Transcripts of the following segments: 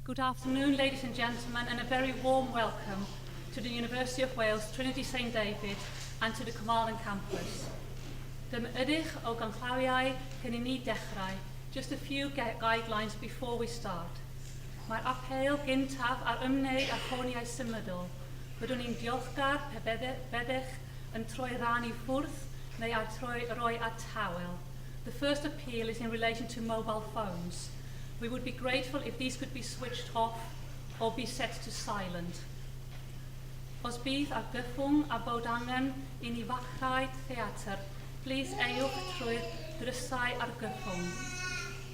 Good afternoon, ladies and gentlemen, and a very warm welcome to the University of Wales Trinity St David and to the Carmarthen campus. Dyma ydych o ganllawiau cyn I ni dechrau, just a few guidelines before we start. Mae'r apel gyntaf ar ymwneud â ffoniau symudol. Byddwn ni'n diolchgar pe byddech yn troi ran I ffwrdd neu a roi at tawel. The first appeal is in relation to mobile phones. We would be grateful if these could be switched off or be set to silent. Os bydd ar gyffwng a bod angen I ni fachrau theatr, please ewch trwy'r drysau ar gyffwng.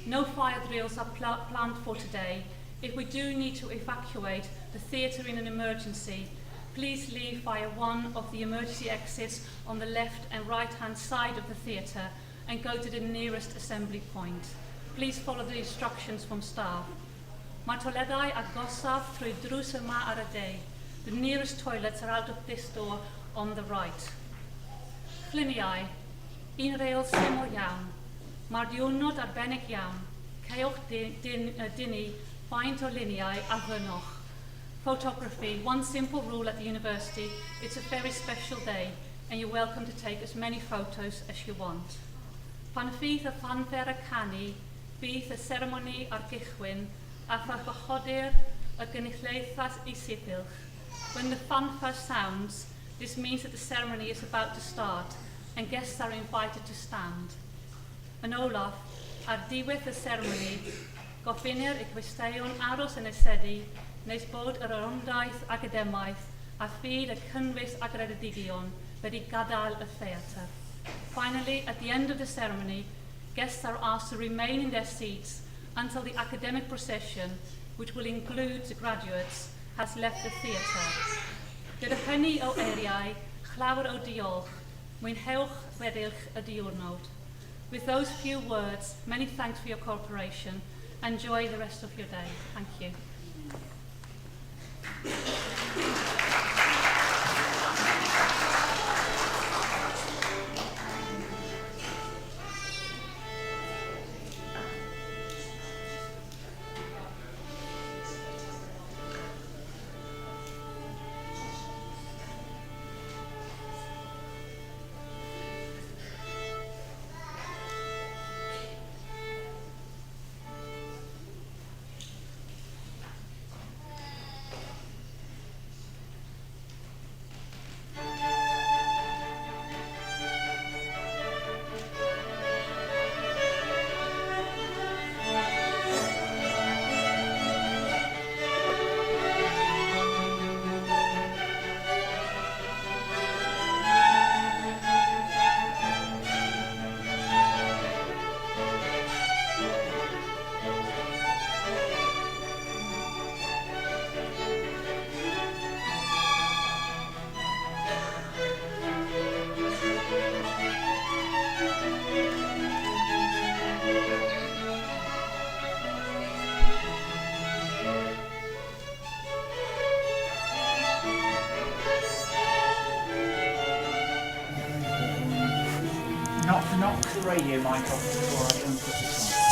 No fire drills are planned for today. If we do need to evacuate the theatre in an emergency, please leave via one of the emergency exits on the left and right-hand side of the theatre and go to the nearest assembly point. Please follow the instructions from staff. Mae toiledau agosaf trwy drws yma ar y de. The nearest toilets are out of this door on the right. Lluniau, un reol syml iawn. Mae'r diwrnod arbennig iawn. Cewch dynnu faint o luniau a fynoch. Photography, one simple rule at the university, it's a very special day and you're welcome to take as many photos as you want. Pan fydd y fanfer y canu, bydd y seremoni ar gychwyn a pharchodir y gynulleidfa I sifilch. When the fanfare sounds, this means that the ceremony is about to start and guests are invited to stand. Yn olaf, ar diwedd y seremoni, goffinir y gwesteion aros yn esedu nes bod yr orymdaeth academaeth a ffydd y cynnwys a gredigion wedi gadael y theatr. Finally, at the end of the ceremony, guests are asked to remain in their seats until the academic procession, which will include the graduates, has left the theatre. Gyda hynny o eiriau, llawer o diolch, mwynhewch wedylch y diwrnod. With those few words, many thanks for your cooperation. Enjoy the rest of your day. Thank you. Knock the radio mic off before I put this on.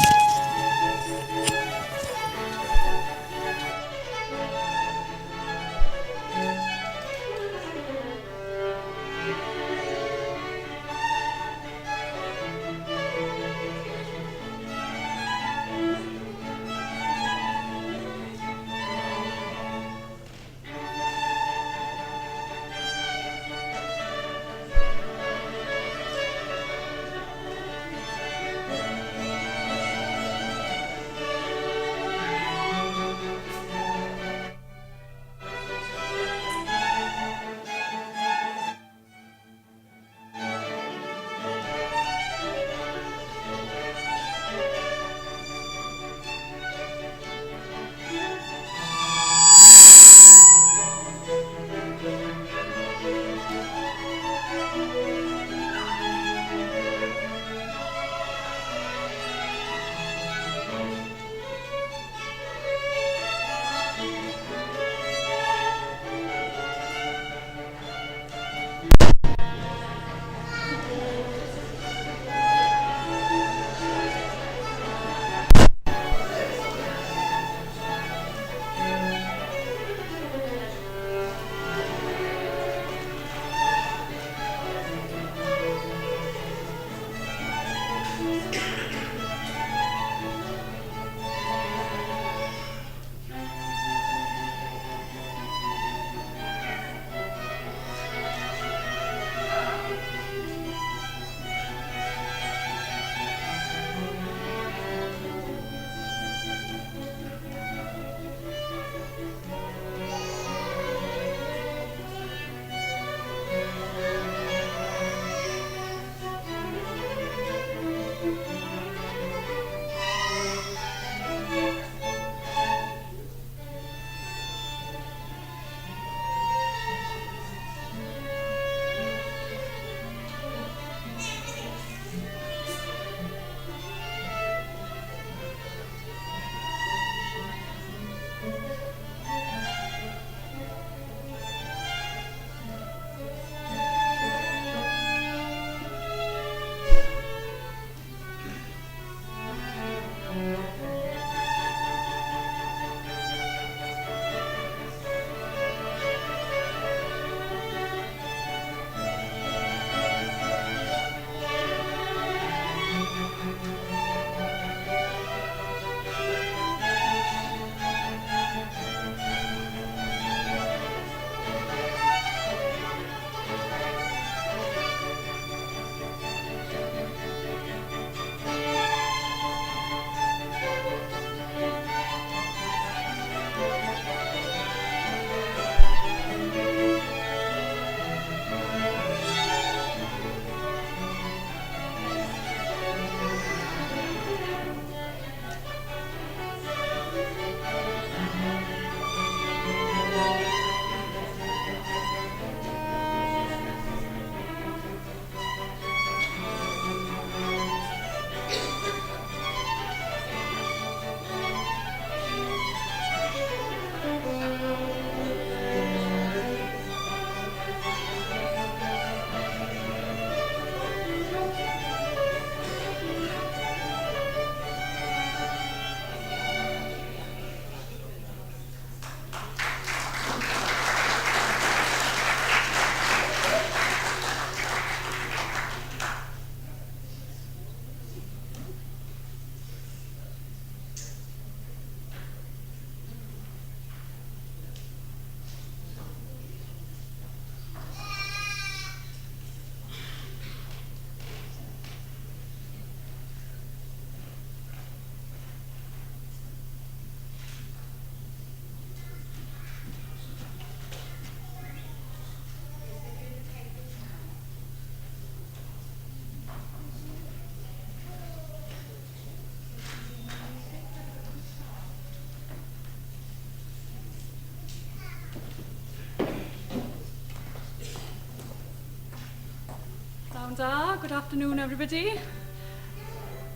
Pnawn da, good afternoon everybody.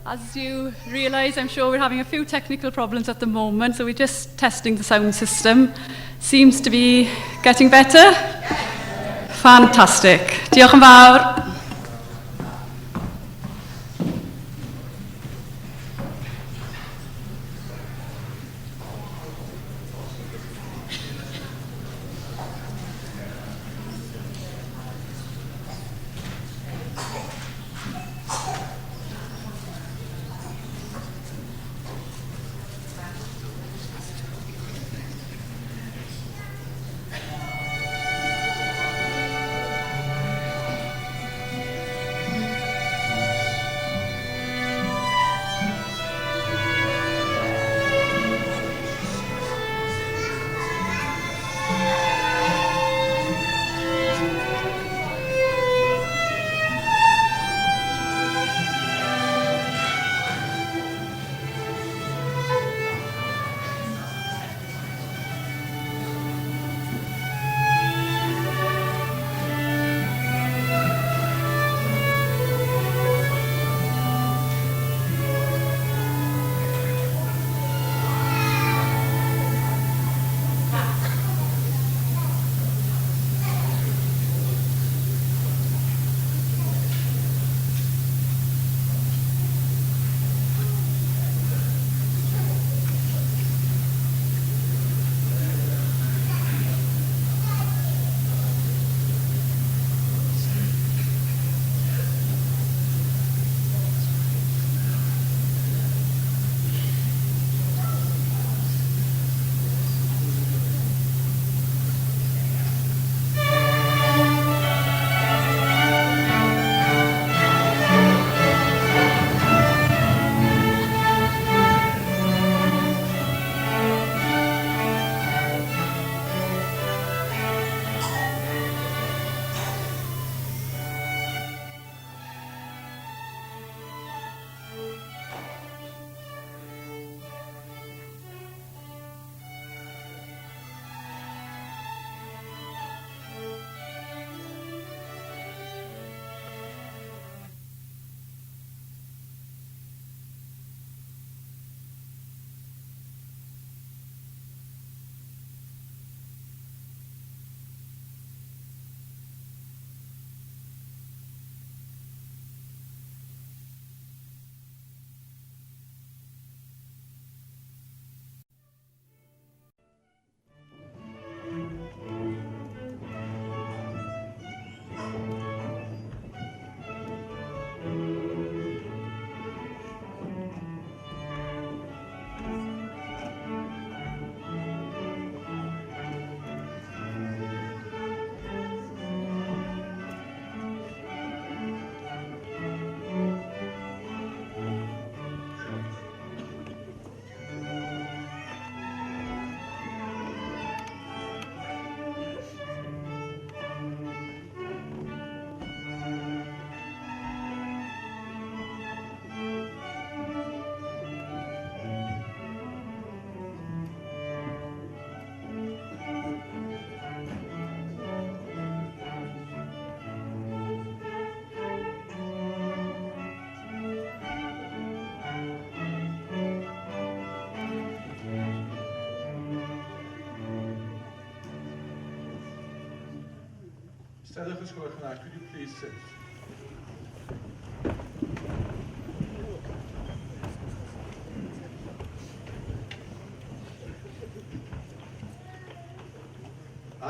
As you realise, I'm sure we're having a few technical problems at the moment, so we're just testing the sound system. Seems to be getting better. Fantastic. Diolch yn fawr. Steddwch os gwelwch yn dda, could you please sit?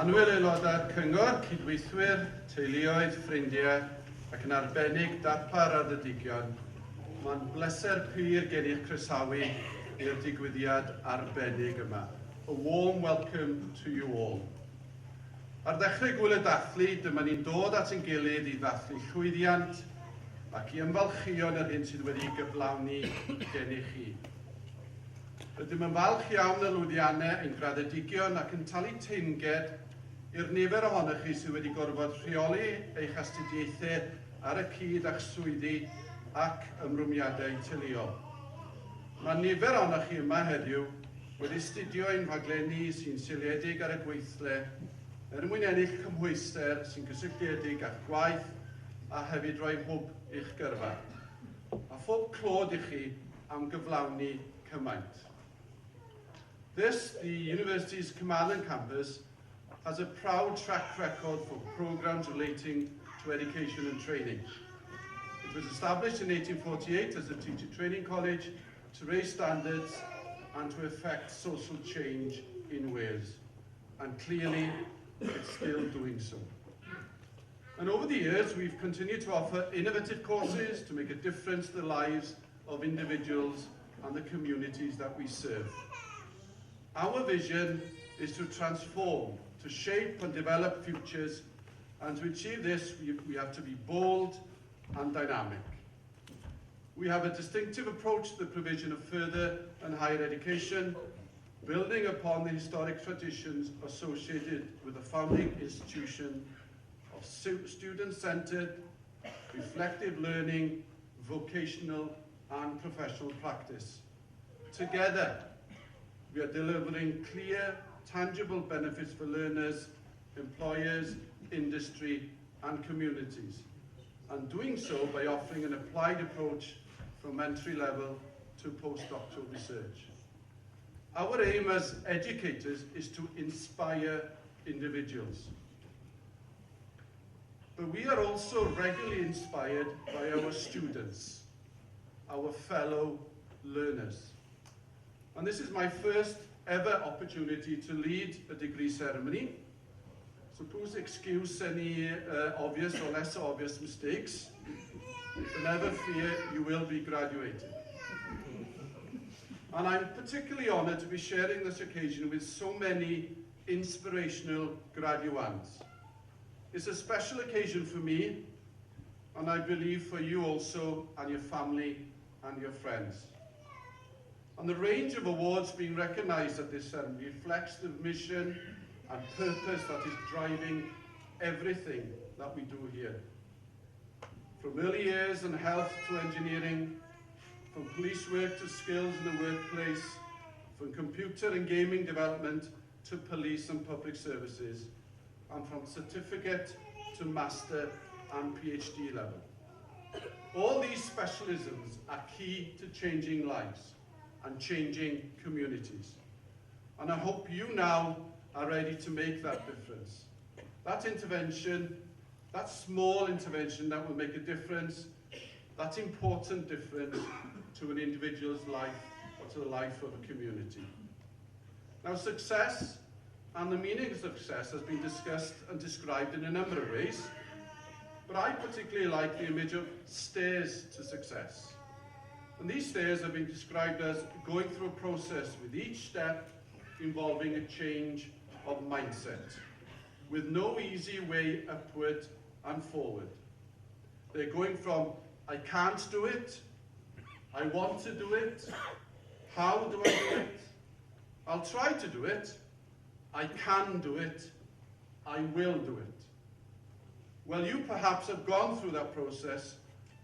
Anwyl aelodau'r cyngor, cydweithwyr, teuluoedd, ffrindiau ac yn arbennig darpar arddedigion, mae'n bleser pyr gen i'ch croesawu i'r digwyddiad arbennig yma. A warm welcome to you all. Ar ddechrau gwyl y dathlu, dyma ni'n dod at ein gilydd i ddathlu llwyddiant ac i ymfalchuon yr hyn sydd wedi gyflawni gen i chi. Rydym yn falch iawn y lwyddiannau ein graddedigion ac yn talu teimged i'r nifer ohonych chi sydd wedi gorfod rheoli eich astudiaethau ar y cyd a'ch swyddi ac ymrwmiadau teuluol. Mae nifer ohonych chi yma heddiw wedi astudio ein rhaglenni sy'n seiliedig ar y gweithle mwyn ennill cymhwyster sy'n gysylltiedig â'r gwaith a hefyd rhoi hwb i'ch gyrfa. A phob clod i chi am gyflawni cymaint. This, the university's Carmarthen campus, has a proud track record for programs relating to education and training. It was established in 1848 as a teacher training college to raise standards and to effect social change in Wales. And clearly, it's still doing so. And over the years, we've continued to offer innovative courses to make a difference to the lives of individuals and the communities that we serve. Our vision is to transform, to shape and develop futures, and to achieve this, we have to be bold and dynamic. We have a distinctive approach to the provision of further and higher education, building upon the historic traditions associated with the founding institution of student-centred, reflective learning, vocational and professional practice. Together, we are delivering clear, tangible benefits for learners, employers, industry and communities, and doing so by offering an applied approach from entry level to postdoctoral research. Our aim as educators is to inspire individuals. But we are also regularly inspired by our students, our fellow learners. And this is my first ever opportunity to lead a degree ceremony. So please excuse any obvious or less obvious mistakes. But never fear, you will be graduating. And I'm particularly honoured to be sharing this occasion with so many inspirational graduands. It's a special occasion for me, and I believe for you also, and your family and your friends. And the range of awards being recognised at this ceremony reflects the mission and purpose that is driving everything that we do here. From early years and health to engineering, from police work to skills in the workplace, from computer and gaming development to police and public services, and from certificate to master and PhD level. All these specialisms are key to changing lives and changing communities. And I hope you now are ready to make that difference. That intervention, that small intervention that will make a difference, that important difference to an individual's life or to the life of a community. Now, success and the meaning of success has been discussed and described in a number of ways, but I particularly like the image of stairs to success. And these stairs have been described as going through a process with each step involving a change of mindset, with no easy way upward and forward. They're going from, I can't do it, I want to do it, how do I do it, I'll try to do it, I can do it, I will do it. Well, you perhaps have gone through that process,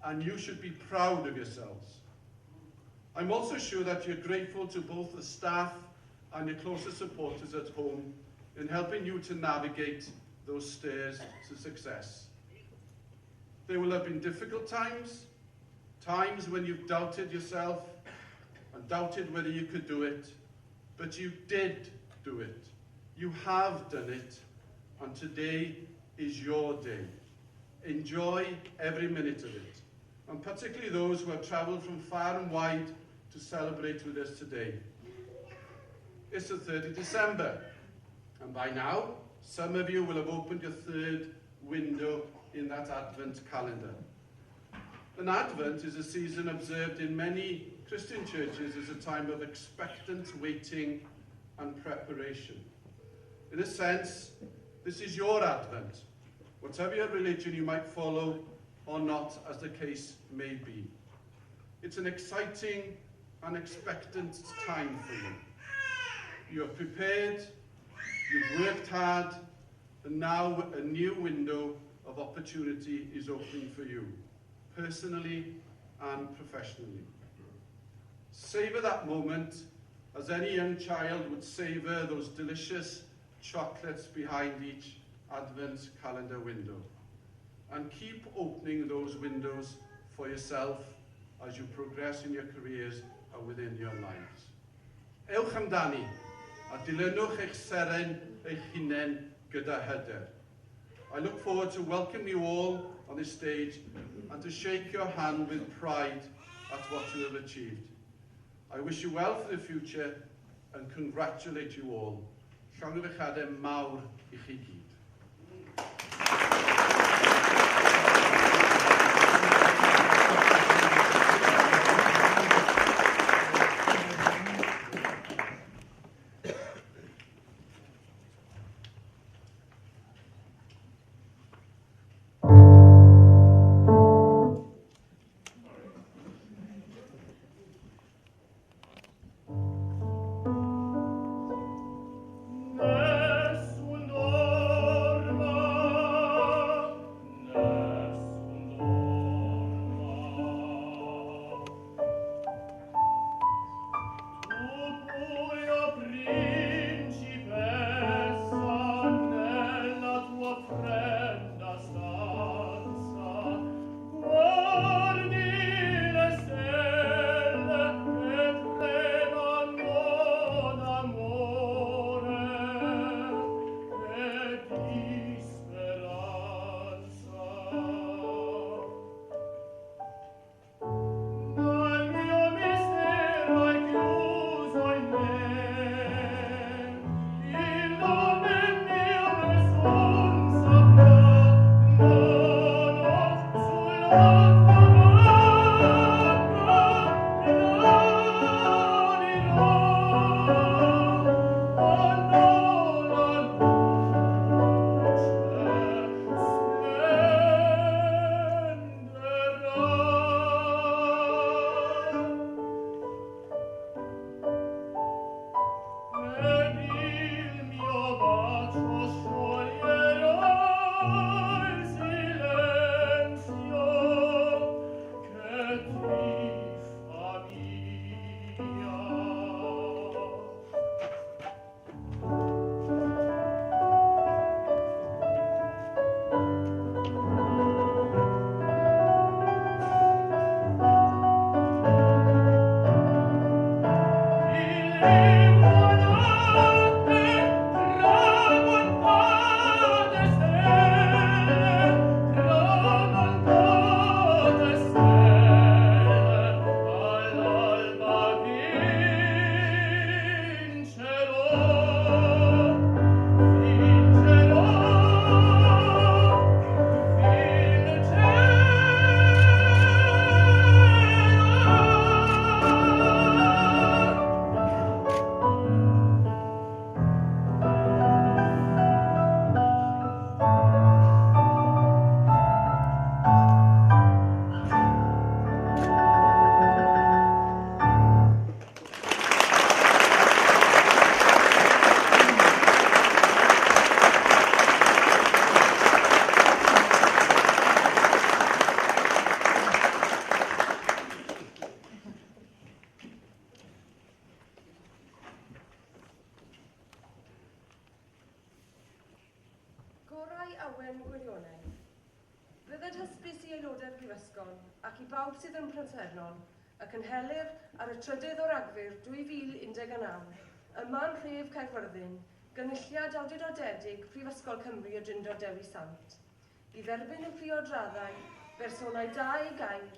and you should be proud of yourselves. I'm also sure that you're grateful to both the staff and your closest supporters at home in helping you to navigate those stairs to success. There will have been difficult times, times when you've doubted yourself and doubted whether you could do it, but you did do it. You have done it, and today is your day. Enjoy every minute of it, and particularly those who have travelled from far and wide to celebrate with us today. It's the 3rd of December, and by now, some of you will have opened your third window in that Advent calendar. An Advent is a season observed in many Christian churches as a time of expectant waiting and preparation. In a sense, this is your Advent, whatever your religion you might follow or not, as the case may be. It's an exciting and expectant time for you. You are prepared, you've worked hard, and now a new window of opportunity is opening for you, personally and professionally. Savour that moment as any young child would savour those delicious chocolates behind each Advent calendar window. and keep opening those windows for yourself as you progress in your careers and within your lives. Ewch amdani, a dilynwch eich seren eich hunain gyda hyder. I look forward to welcome you all on this stage and to shake your hand with pride at what you have achieved. I wish you well for the future and congratulate you all. Llongyfarchiadau mawr I chi gyd. sydd yn Prenternol ac yn helir ar y 3 o Ragfyr 2019 yma'n Rhef Caerfyrddin gynulliad awdurdodedig Prifysgol Cymru y Drindod Dewi Sant i dderbyn y priodraddau bersonau da I gair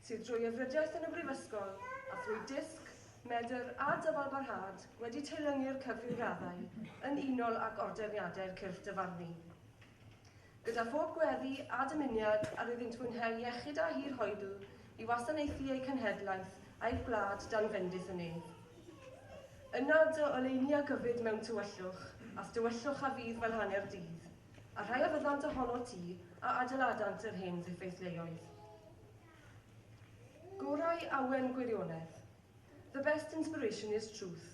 sydd drwy yfrydiaeth yn y Brifysgol a thrwy disg, medr a dyfalbarhad wedi teilyngu'r cyfriwraddau yn unol ag orderiadau'r cyrff dyfarnu. Gyda phob gweddi a dymuniad ar iddynt fwynhau iechyd a hir hoedl I wasanaethu eu cenhedlaeth a'u gwlad dan fendith y nedd. Ynad o oleuni a gyfyd mewn tywyllwch, a dywyllwch a fydd fel hanner dydd, a rhai a fyddant ohono ti a adeiladant yr hen ddiffeithleoedd. Gorau awen gwirionedd. The best inspiration is truth.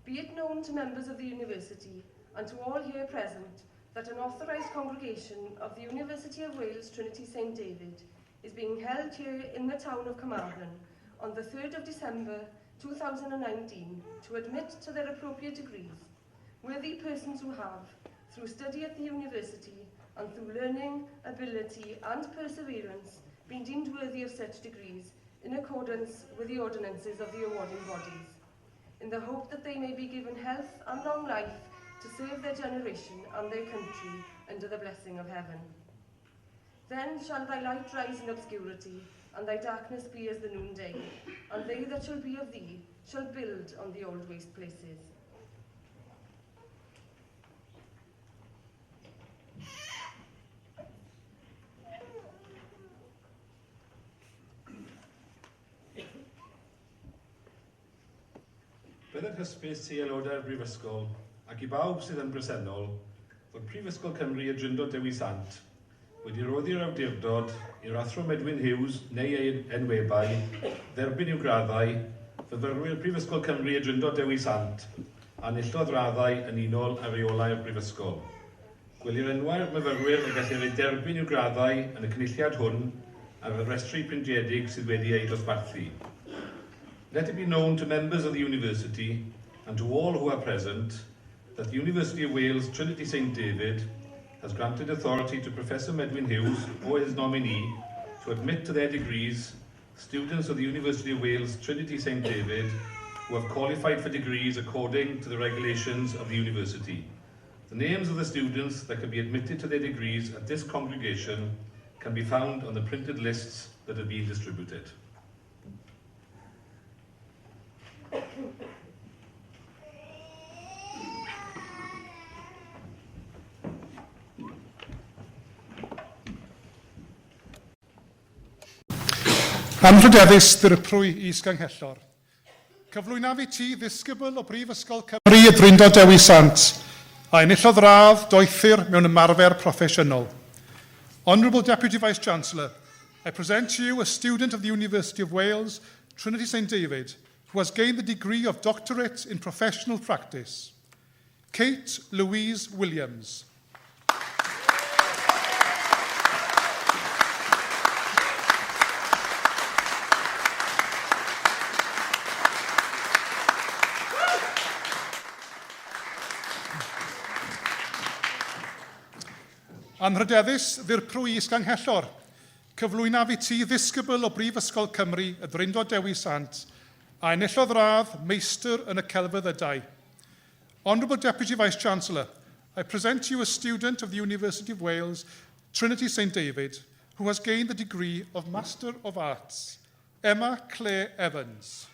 Be it known to members of the university and to all here present that an authorised congregation of the University of Wales Trinity St David is being held here in the town of Carmarthen on the 3rd of December 2019 to admit to their appropriate degrees worthy persons who have, through study at the university and through learning, ability and perseverance, been deemed worthy of such degrees in accordance with the ordinances of the awarding bodies, in the hope that they may be given health and long life to serve their generation and their country under the blessing of heaven. Then shall thy light rise in obscurity, and thy darkness be as the noonday, and they that shall be of thee shall build on the old waste places. Bydd yn hysbys i aelodau'r Brifysgol ac i bawb sydd yn bresennol fod Prifysgol Cymru y Drindod Dewi Sant wedi roddi'r awdurdod i'r athro Medwyn Hughes neu ei enwebau dderbyn i'w graddau fyfyrwyr Prifysgol Cymru y Drindod Dewi Sant a nillodd raddau yn unol ar reolau'r Brifysgol. Gwelir enwau'r myfyrwyr yn gallu ei derbyn i'w graddau yn y cynulliad hwn ar y restri printiedig sydd wedi ei dosbarthu. Let it be known to members of the University and to all who are present that the University of Wales Trinity St David has granted authority to Professor Medwyn Hughes or his nominee to admit to their degrees students of the University of Wales Trinity St David who have qualified for degrees according to the regulations of the University. The names of the students that can be admitted to their degrees at this congregation can be found on the printed lists that have been distributed. Anrhydeddus ddirprwy is Ganghellor. Cyflwynaf i ti ddisgybl o Brifysgol Cymru y Drindod Dewi Sant a enillodd radd doethyr mewn ymarfer proffesiynol. Honourable Deputy Vice-Chancellor, I present to you a student of the University of Wales, Trinity St David, who has gained the degree of Doctorate in Professional Practice. Kate Louise Williams. Anrhydeddus ddirprwy is Ganghellor. Cyflwynaf i ti ddisgybl o Brifysgol Cymru y Drindod Dewi Sant a enillodd radd meistr yn y celfyddydau. Honourable Deputy Vice-Chancellor, I present to you a student of the University of Wales, Trinity St David, who has gained the degree of Master of Arts, Emma Claire Evans.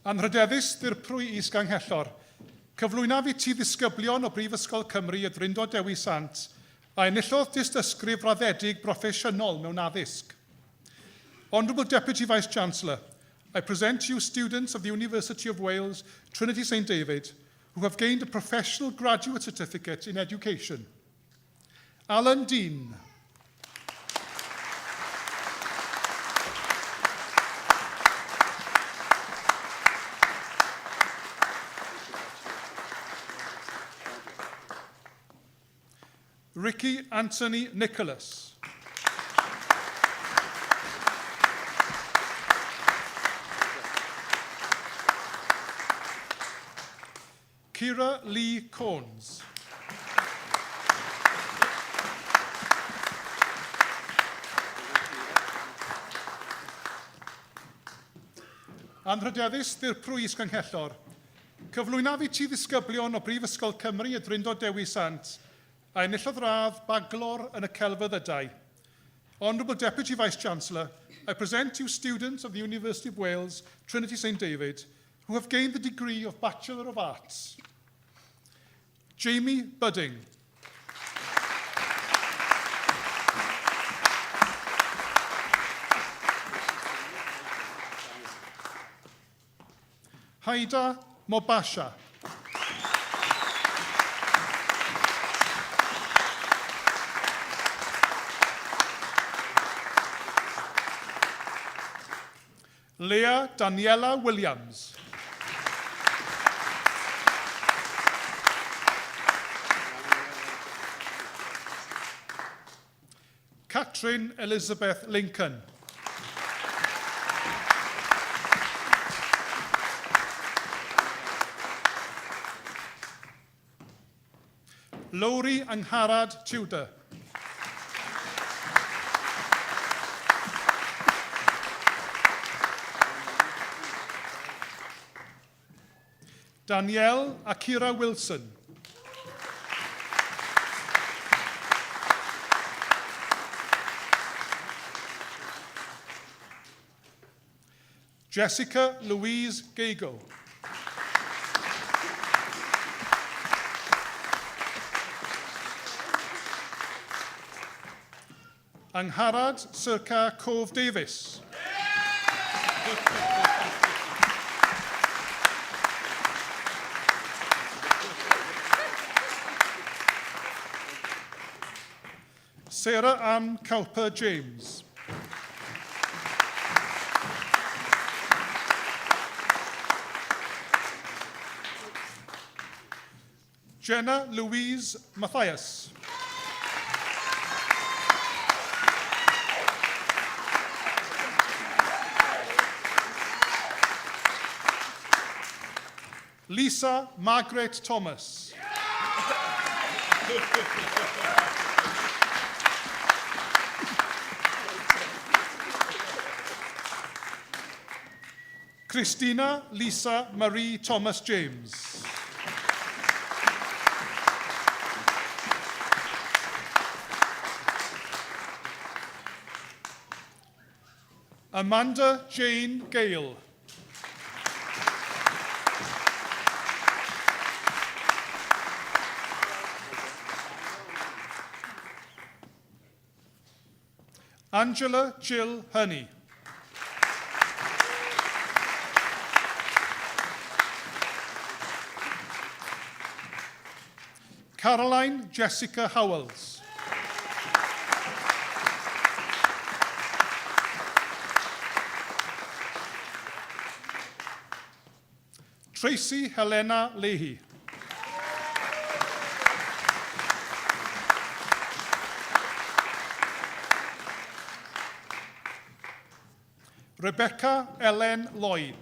Anrhydeddus ddirprwy is Ganghellor. Cyflwynaf i ti ddisgyblion o Brifysgol Cymru y Drindod Dewi Sant a enillodd dystysgrif raddedig broffesiynol mewn addysg. Honourable Deputy Vice-Chancellor, I present to you students of the University of Wales, Trinity St David, who have gained a professional graduate certificate in education. Alan Dean. Ricky Anthony Nicholas. Kira Lee Cones. Anrhydeddus ddirprwy is Ganghellor. Cyflwynaf i ti ddisgyblion o Brifysgol Cymru y Drindod Dewi Sant a enillodd radd baglor yn y celfyddydau. Honourable Deputy Vice-Chancellor, I present to you students of the University of Wales, Trinity St David, who have gained the degree of Bachelor of Arts. Jamie Budding. Haida Mobasha. Leah Daniela Williams. Catherine Elizabeth Lincoln. Lowri Angharad Tudor. Danielle Akira Wilson. Jessica Louise Gago. Angharad Sirka Cove Davis. Sarah Ann Cowper James. Jenna Louise Matthias. Lisa Margaret Thomas. Christina Lisa Marie Thomas James. Amanda Jane Gale. Angela Jill Honey. Caroline Jessica Howells. Tracy Helena Leahy. Rebecca Ellen Lloyd.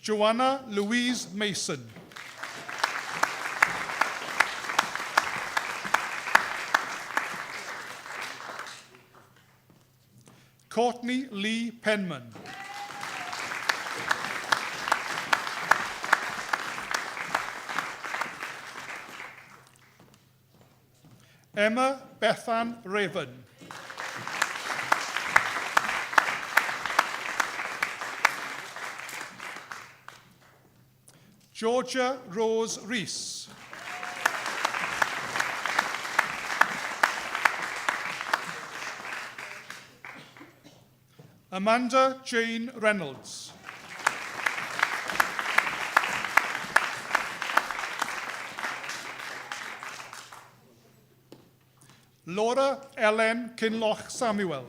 Joanna Louise Mason. Courtney Lee Penman. Emma Bethan Raven. Georgia Rose Rees. Amanda Jane Reynolds. Laura Ellen Kinloch Samuel.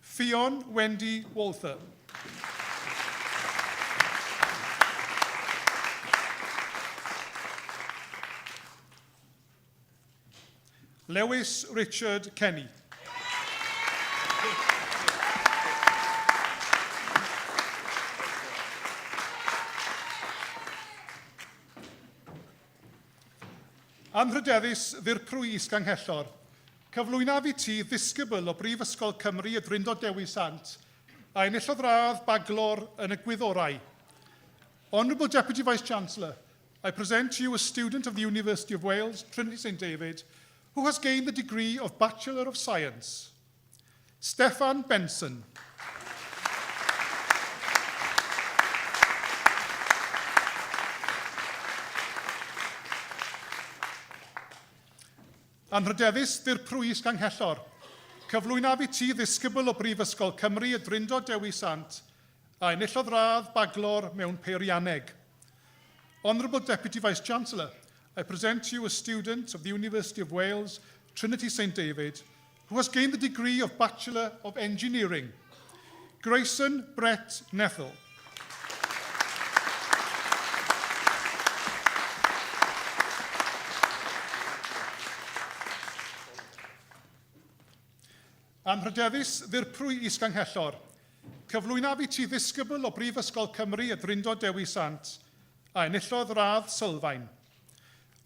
Fionn Wendy Walther. Lewis Richard Kenny. Anrhydeddus ddirprwys Ganghellor, cyflwynaf i ti ddisgybl o Brifysgol Cymru y Drindod Dewi Sant a enillodd radd baglor yn y gwyddorau. Honourable Deputy Vice-Chancellor, I present to you a student of the University of Wales, Trinity St David, who has gained the degree of Bachelor of Science. Stefan Benson. Anrhydeddus ddirprwys Ganghellor, cyflwynaf i ti ddisgybl o Brifysgol Cymru y Drindod Dewi Sant a enillodd radd baglor mewn peirianneg. Honourable Deputy Vice-Chancellor, I present to you a student of the University of Wales, Trinity St David, who has gained the degree of Bachelor of Engineering. Grayson Brett Nethel. Anrhydeddus ddirprwy Isganghellor, cyflwynaf i ti ddisgybl o Brifysgol Cymru y Drindod Dewi Sant a enillodd radd sylfaen.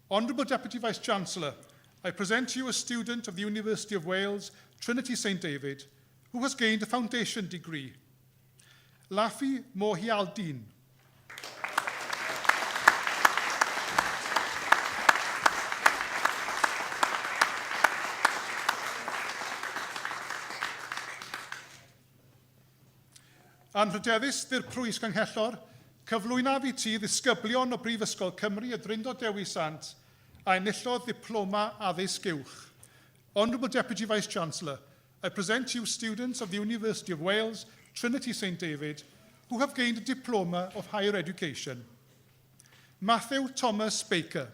Honourable Deputy Vice-Chancellor, I present to you a student of the University of Wales, Trinity St David, who has gained a foundation degree. Lafi Mohialdin. Anrhydeddus ddirprwy Isganghellor, cyflwynaf i ti ddisgyblion o Brifysgol Cymru y Drindod Dewi Sant a enillodd diploma addysg uwch. Honourable Deputy Vice-Chancellor, I present to you students of the University of Wales, Trinity St David, who have gained a diploma of higher education. Matthew Thomas Baker.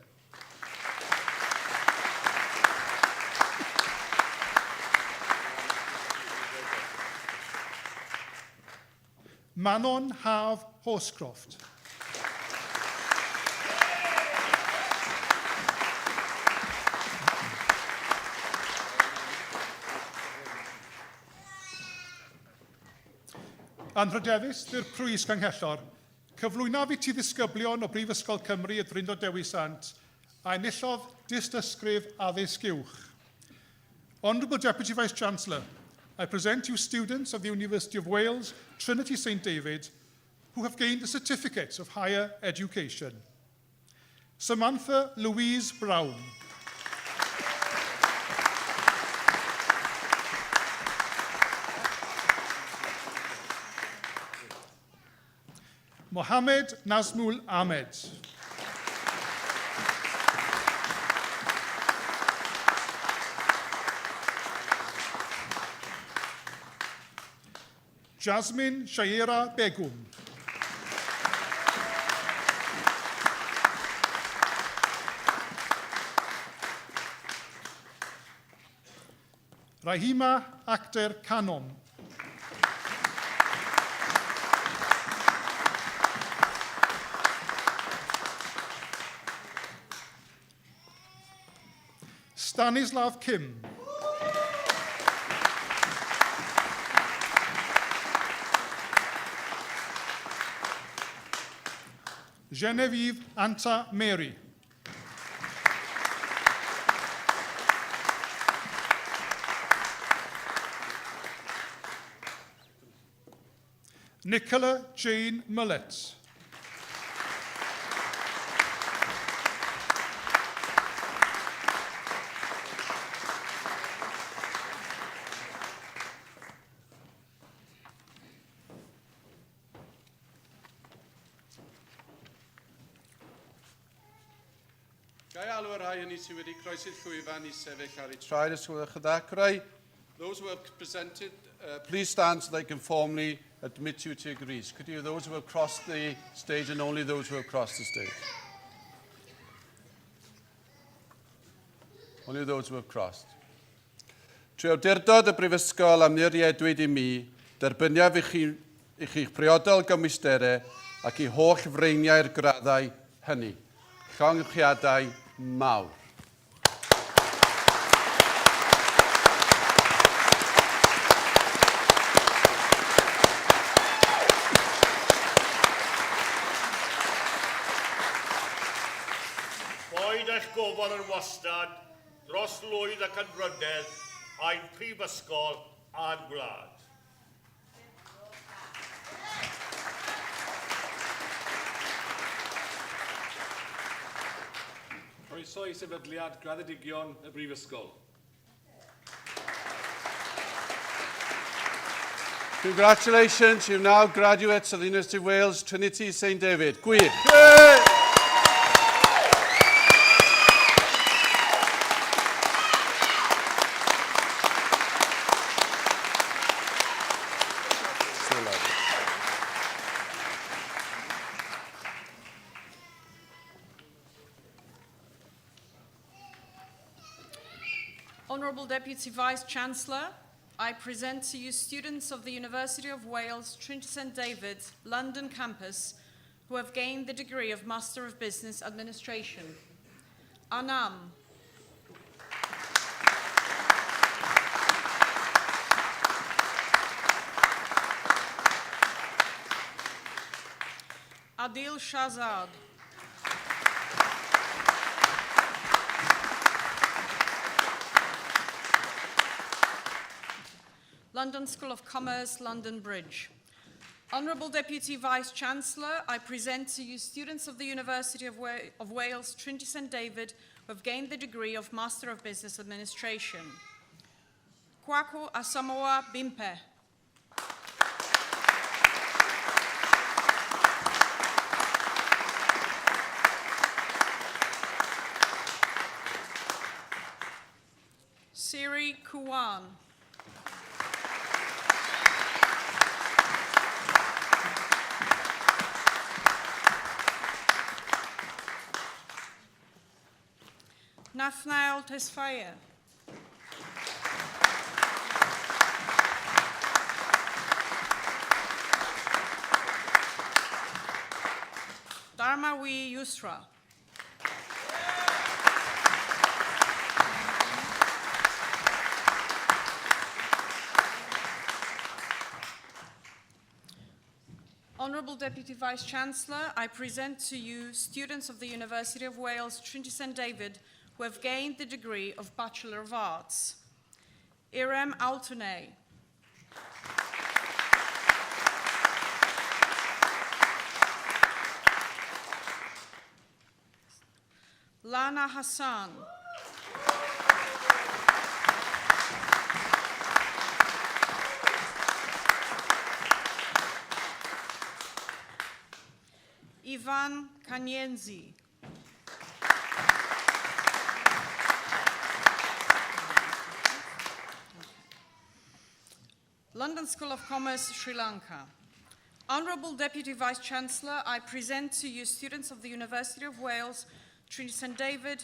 Manon Harv Horscroft. Anrhydeddus ddirprwy Isganghellor, cyflwynaf i ti ddisgyblion o Brifysgol Cymru y Drindod Dewi Sant a enillodd dystysgrif addysg uwch. Honourable Deputy Vice-Chancellor, I present to you students of the University of Wales, Trinity St David, who have gained a certificate of higher education. Samantha Louise Brown. Mohammed Nazmul Ahmed. Jasmine Shaira Begum. Rahima Akhter Kanom. Stanislav Kim. Genevieve Anta Mary. Nicola Jane Millett. Gai alw y rhai hynny sydd wedi croesi'r llwyfan i sefyll ar eu traed os gwelwch y ddechrau. Those who have presented, please stand so they can formally admit you to your degrees. Could you, those who have crossed the stage and only those who have crossed the stage? Only those who have crossed. Trwy awdurdod y Brifysgol amniriedwyd i mi, derbyniaf i'ch priodol gymwysterau ac i holl freiniau'r graddau hynny. Llongychiadau mawr. Boed eich gofal yn wastad dros lwyd ac anrynedd a'n prifysgol a'n gwlad. Croeso i sefydliad graddedigion y Brifysgol. Congratulations, you're now graduates of the University of Wales, Trinity St David. Gwych. Honourable Deputy Vice-Chancellor, I present to you students of the University of Wales, Trinity St David, London campus, who have gained the degree of Master of Business Administration. Anam. Adil Shahzad. London School of Commerce, London Bridge. Honourable Deputy Vice-Chancellor, I present to you students of the University of Wales, Trinity St David, who have gained the degree of Master of Business Administration. Kwaku Asamoah Bimpe. Siri Kuwan. Nathaniel Tesfaye. Dharmawi Yusra. Honourable Deputy Vice-Chancellor, I present to you students of the University of Wales, Trinity St David, who have gained the degree of Bachelor of Arts. Irem Altunay. Lana Hassan. Ivan Kanyenzi. London School of Commerce, Sri Lanka. Honourable Deputy Vice-Chancellor, I present to you students of the University of Wales, Trinity St David,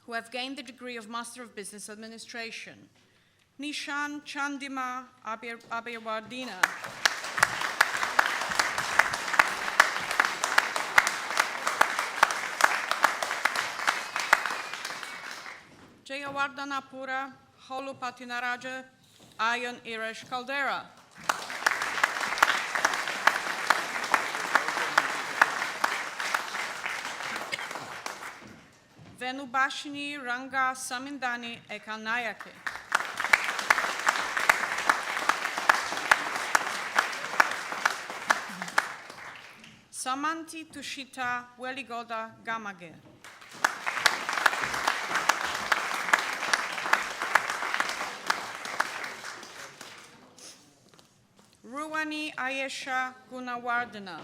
who have gained the degree of Master of Business Administration. Nishan Chandima Abirwardina. Jayawardhanapura Holupatinaraja Ayan Irish Caldera. Venubashini Ranga Samindani Ekanayake. Samanti Tushita Weligoda Gamage. Ruwani Ayesha Gunawardena.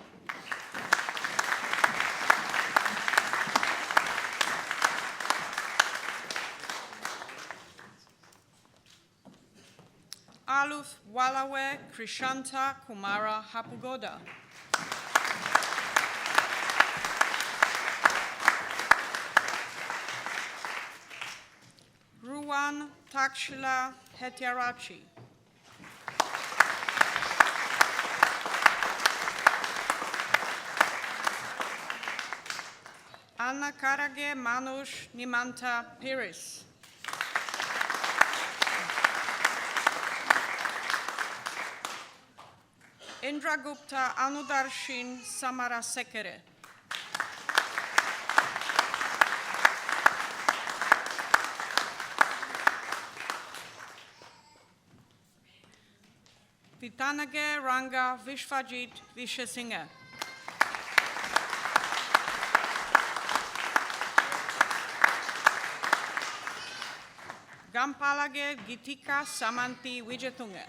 Aluf Walawe Krishanta Kumara Hapugoda. Ruwan Takshila Hetiarachi. Anna Karage Manush Nimanta Piris. Indra Gupta Anudarshin Samara Sekere. Vitanage Ranga Vishwajit Vishesinghe. Gampalage Gitika Samanti Wijetunge.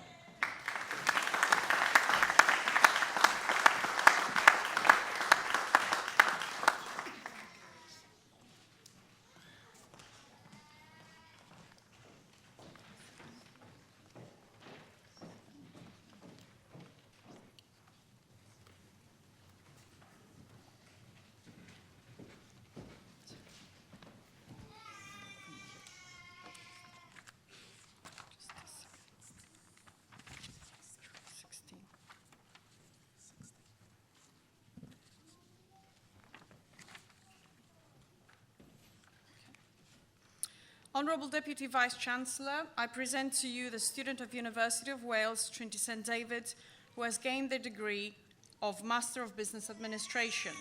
Honourable Deputy Vice-Chancellor, I present to you the student of University of Wales, Trinity St David, who has gained the degree of Master of Business Administration.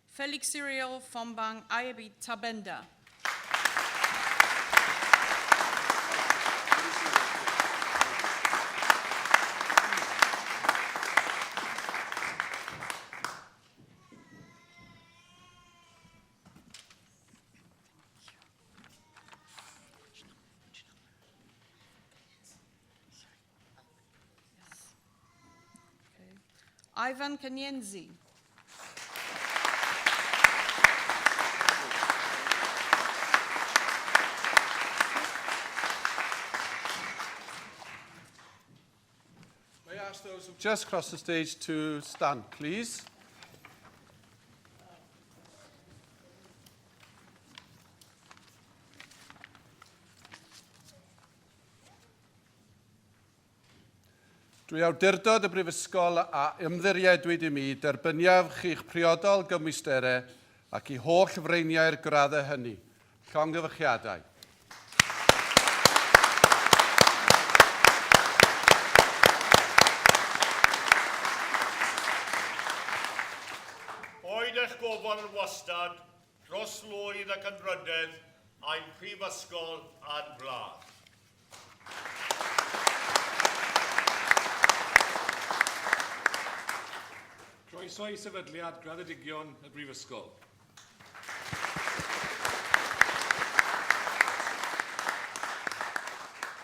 Felix Cyril Fombang Ayabi Tabenda. Ivan Kanyenzi. May I ask those who've just crossed the stage to stand, please? Dwi awdurdod y Brifysgol a ymddiriedwyd I mi derbyniaf chi'ch priodol gymwysterau ac I holl freiniau'r graddau hynny. Llongyfarchiadau. Oed eich gofal yn wastad, dros lwyd ac yn rydedd, a'n prifysgol a'n blad. Croeso I sefydliad graddedigion y Brifysgol.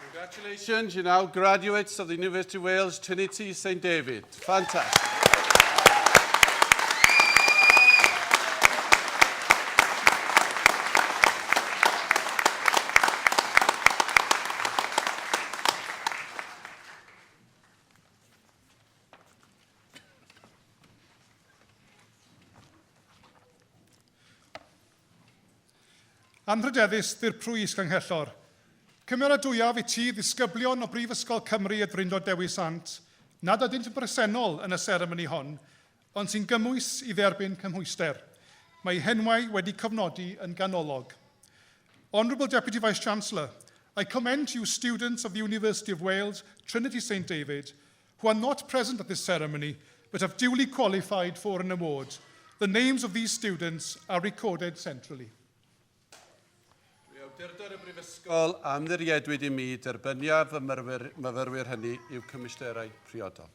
Congratulations, you're now graduates of the University of Wales Trinity St David. Fantastic. Anrhydeddus ddirprwys Ganghellor. Cymeradwyaf I ti ddisgyblion o Brifysgol Cymru y Drindod Dewi Sant, nad ydynt yn bresennol yn y seremoni hon, ond sy'n gymwys I dderbyn cymhwyster. Mae henwau wedi cofnodi yn ganolog. Honourable Deputy Vice-Chancellor, I commend you students of the University of Wales, Trinity St David, who are not present at this ceremony, but have duly qualified for an award. The names of these students are recorded centrally. Awdurdod y Brifysgol a ymddiriedwyd I mi derbyniaf y myfyrwyr hynny i'w cymwysterau priodol.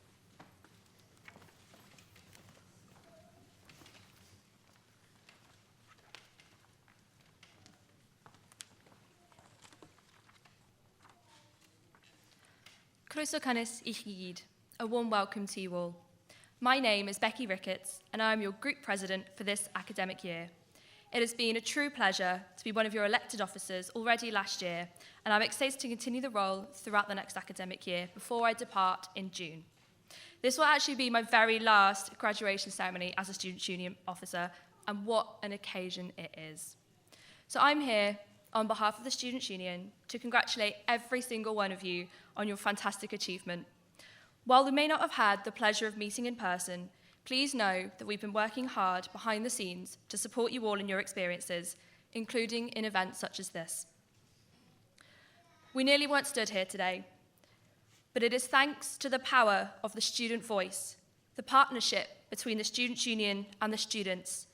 Croeso cynnes I chi gyd. A warm welcome to you all. My name is Becky Ricketts, and I am your Group President for this academic year. It has been a true pleasure to be one of your elected officers already last year, and I'm excited to continue the role throughout the next academic year before I depart in June. This will actually be my very last graduation ceremony as a Student Union officer, and what an occasion it is. So I'm here on behalf of the Student Union to congratulate every single one of you on your fantastic achievement. While we may not have had the pleasure of meeting in person, please know that we've been working hard behind the scenes to support you all in your experiences, including in events such as this. We nearly weren't stood here today, but it is thanks to the power of the student voice, the partnership between the Student Union and the students,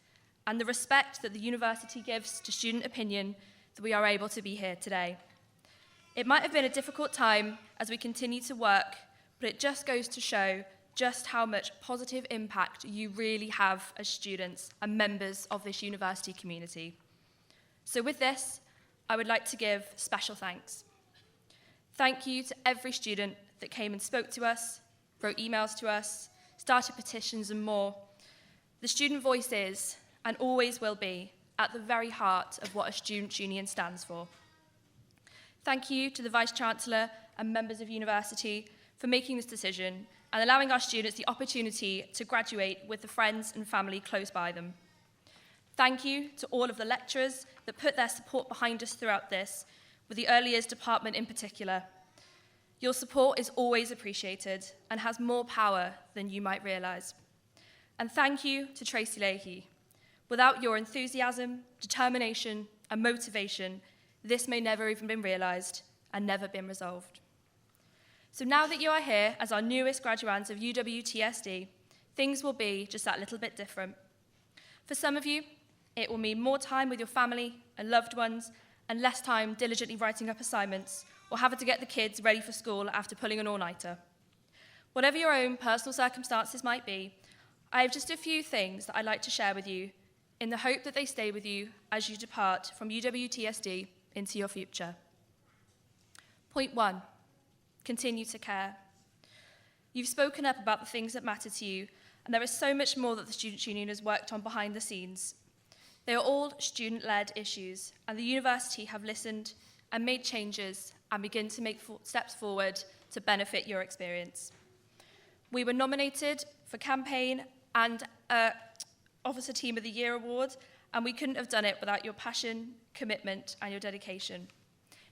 and the respect that the university gives to student opinion that we are able to be here today. It might have been a difficult time as we continue to work, but it just goes to show just how much positive impact you really have as students and members of this university community. So with this, I would like to give special thanks. Thank you to every student that came and spoke to us, wrote emails to us, started petitions and more. The student voice is, and always will be, at the very heart of what a student union stands for. Thank you to the Vice-Chancellor and members of university for making this decision and allowing our students the opportunity to graduate with the friends and family close by them. Thank you to all of the lecturers that put their support behind us throughout this, with the Early Years Department in particular. Your support is always appreciated and has more power than you might realise. And thank you to Tracy Leahy. Without your enthusiasm, determination, and motivation, this may never even been realised and never been resolved. So now that you are here as our newest graduates of UWTSD, things will be just that little bit different. For some of you, it will mean more time with your family and loved ones and less time diligently writing up assignments or having to get the kids ready for school after pulling an all-nighter. Whatever your own personal circumstances might be, I have just a few things that I'd like to share with you in the hope that they stay with you as you depart from UWTSD into your future. Point 1, continue to care. You've spoken up about the things that matter to you, and there is so much more that the Students' Union has worked on behind the scenes. They are all student-led issues, and the university have listened and made changes and begin to make steps forward to benefit your experience. We were nominated for Campaign and Officer Team of the Year award, and we couldn't have done it without your passion, commitment, and your dedication.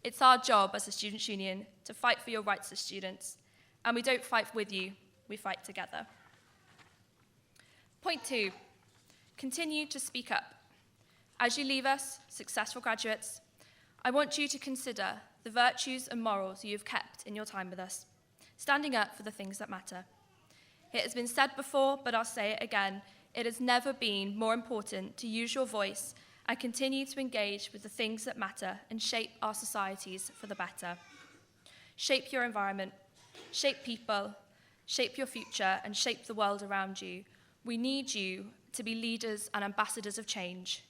It's our job as a Students' Union to fight for your rights as students, and we don't fight with you, we fight together. Point 2, continue to speak up. As you leave us, successful graduates, I want you to consider the virtues and morals you have kept in your time with us, standing up for the things that matter. It has been said before, but I'll say it again, it has never been more important to use your voice and continue to engage with the things that matter and shape our societies for the better. Shape your environment, shape people, shape your future, and shape the world around you. We need you to be leaders and ambassadors of change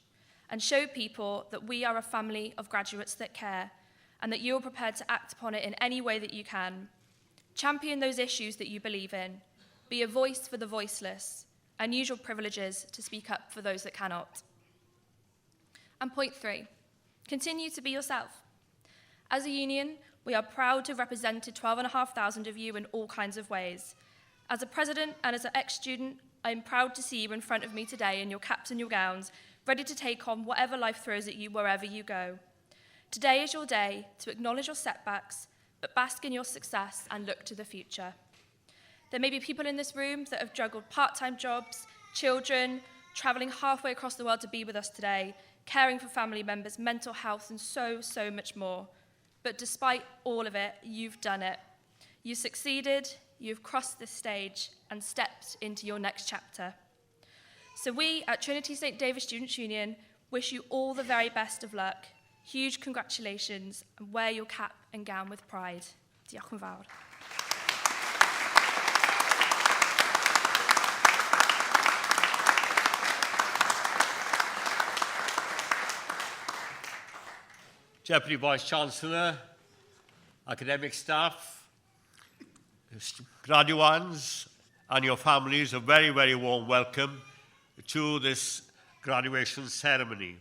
and show people that we are a family of graduates that care and that you are prepared to act upon it in any way that you can. Champion those issues that you believe in. Be a voice for the voiceless and use your privileges to speak up for those that cannot. And point 3, continue to be yourself. As a union, we are proud to have represented 12,500 of you in all kinds of ways. As a president and as an ex-student, I am proud to see you in front of me today in your caps and your gowns, ready to take on whatever life throws at you wherever you go. Today is your day to acknowledge your setbacks, but bask in your success and look to the future. There may be people in this room that have juggled part-time jobs, children, travelling halfway across the world to be with us today, caring for family members, mental health, and so much more. But despite all of it, you've done it. You succeeded, you've crossed this stage, and stepped into your next chapter. So we at Trinity St David Students' Union wish you all the very best of luck. Huge congratulations, and wear your cap and gown with pride. Diolch yn fawr. Deputy Vice-Chancellor, academic staff, graduands, and your families, a very, very warm welcome to this graduation ceremony.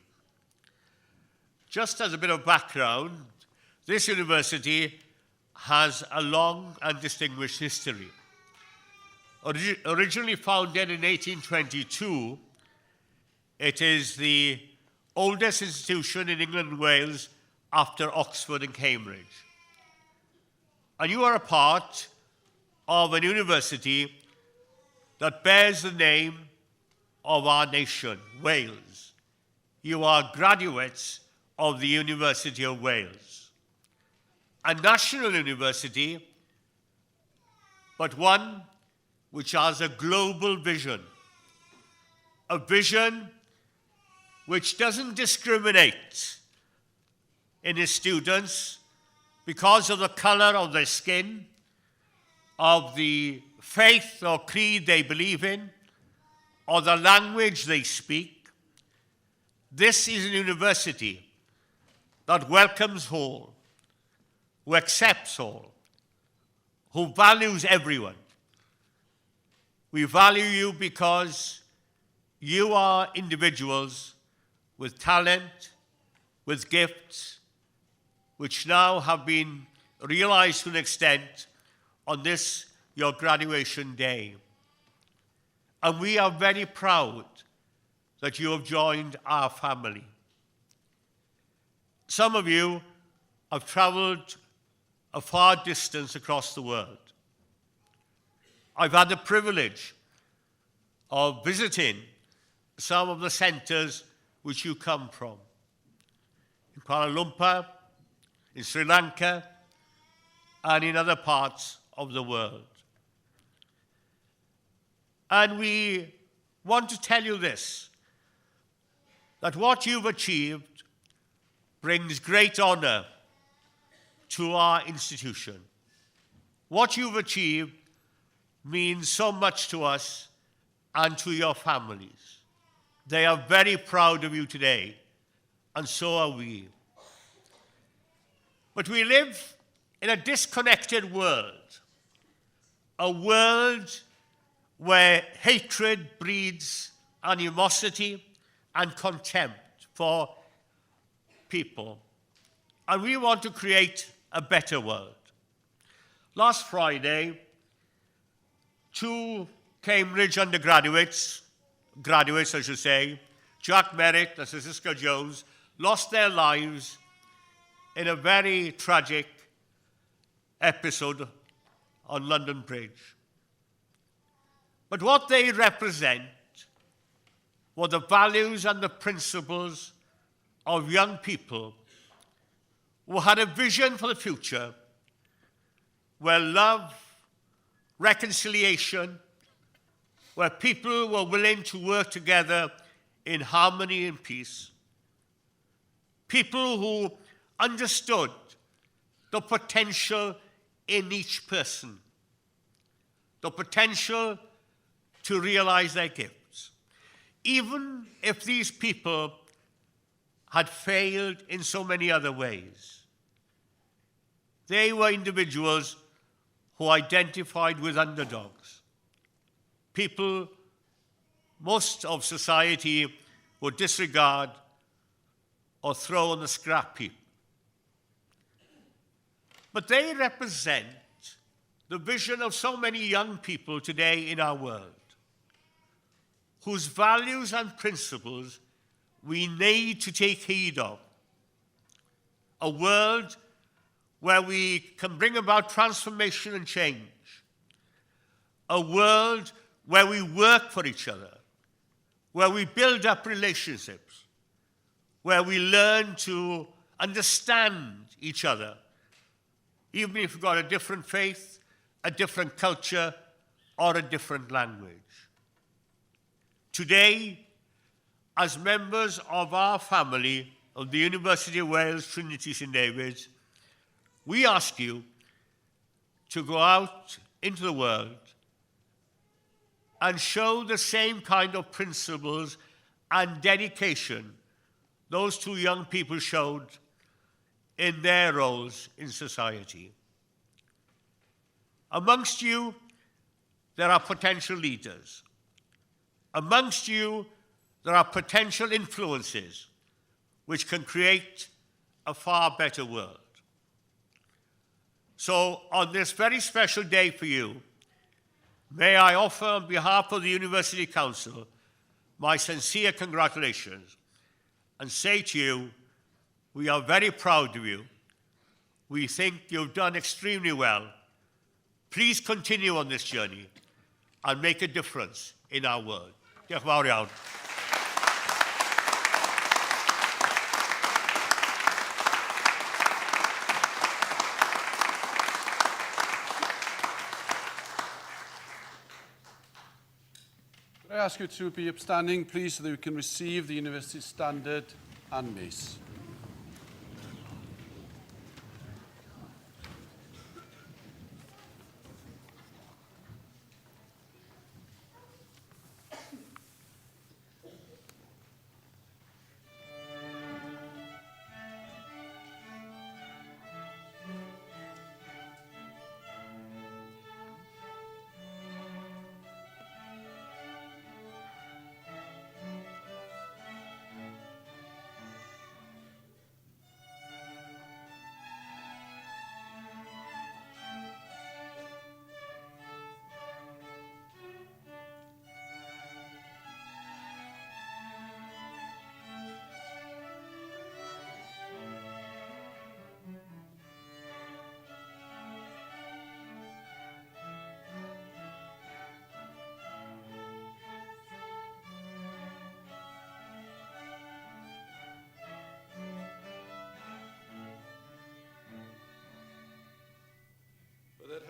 Just as a bit of background, this university has a long and distinguished history. Originally founded in 1822, it is the oldest institution in England and Wales after Oxford and Cambridge. And you are a part of a university that bears the name of our nation, Wales. You are graduates of the University of Wales. A national university, but one which has a global vision. A vision which doesn't discriminate in its students because of the color of their skin, of the faith or creed they believe in, or the language they speak. This is a university that welcomes all, who accepts all, who values everyone. We value you because you are individuals with talent, with gifts, which now have been realized to an extent on this, your graduation day. And we are very proud that you have joined our family. Some of you have traveled a far distance across the world. I've had the privilege of visiting some of the centers which you come from. In Kuala Lumpur, in Sri Lanka, and in other parts of the world. And we want to tell you this, that what you've achieved brings great honor to our institution. What you've achieved means so much to us and to your families. They are very proud of you today, and so are we. But we live in a disconnected world, a world where hatred breeds animosity and contempt for people. And we want to create a better world. Last Friday, 2 Cambridge undergraduates, graduates I should say, Jack Merritt and Francisca Jones, lost their lives in a very tragic episode on London Bridge. But what they represent were the values and the principles of young people who had a vision for the future where love, reconciliation, where people were willing to work together in harmony and peace. People who understood the potential in each person, the potential to realize their gifts. Even if these people had failed in so many other ways, they were individuals who identified with underdogs, people most of society would disregard or throw on the scrap heap. But they represent the vision of so many young people today in our world, whose values and principles we need to take heed of. A world where we can bring about transformation and change. A world where we work for each other, where we build up relationships, where we learn to understand each other, even if we've got a different faith, a different culture, or a different language. Today, as members of our family of the University of Wales Trinity St David's, we ask you to go out into the world and show the same kind of principles and dedication those two young people showed in their roles in society. Amongst you, there are potential leaders. Amongst you, there are potential influences which can create a far better world. So, on this very special day for you, may I offer on behalf of the University Council my sincere congratulations and say to you, we are very proud of you. We think you've done extremely well. Please continue on this journey and make a difference in our world. Diolch yn fawr iawn. Could I ask you to be upstanding, please, so that we can receive the University Standard and Mace.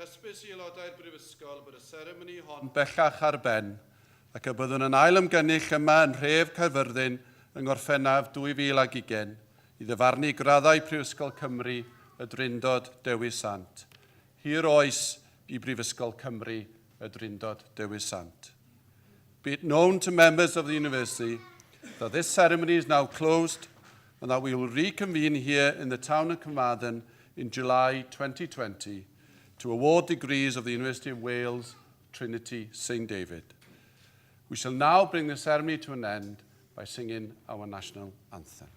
hysbys i aelodau'r Brifysgol bod y seremoni hon bellach ar ben ac y byddwn yn ail ymgynnull yma yn Nhref Caerfyrddin yng Ngorffennaf 2020 i ddyfarnu graddau Prifysgol Cymru y Drindod Dewi Sant. Hir oes i Brifysgol Cymru y Drindod Dewi Sant. Be it known to members of the university that this ceremony is now closed and that we will reconvene here in the town of Carmarthen in July 2020 to award degrees of the University of Wales, Trinity St David. We shall now bring the ceremony to an end by singing our national anthem.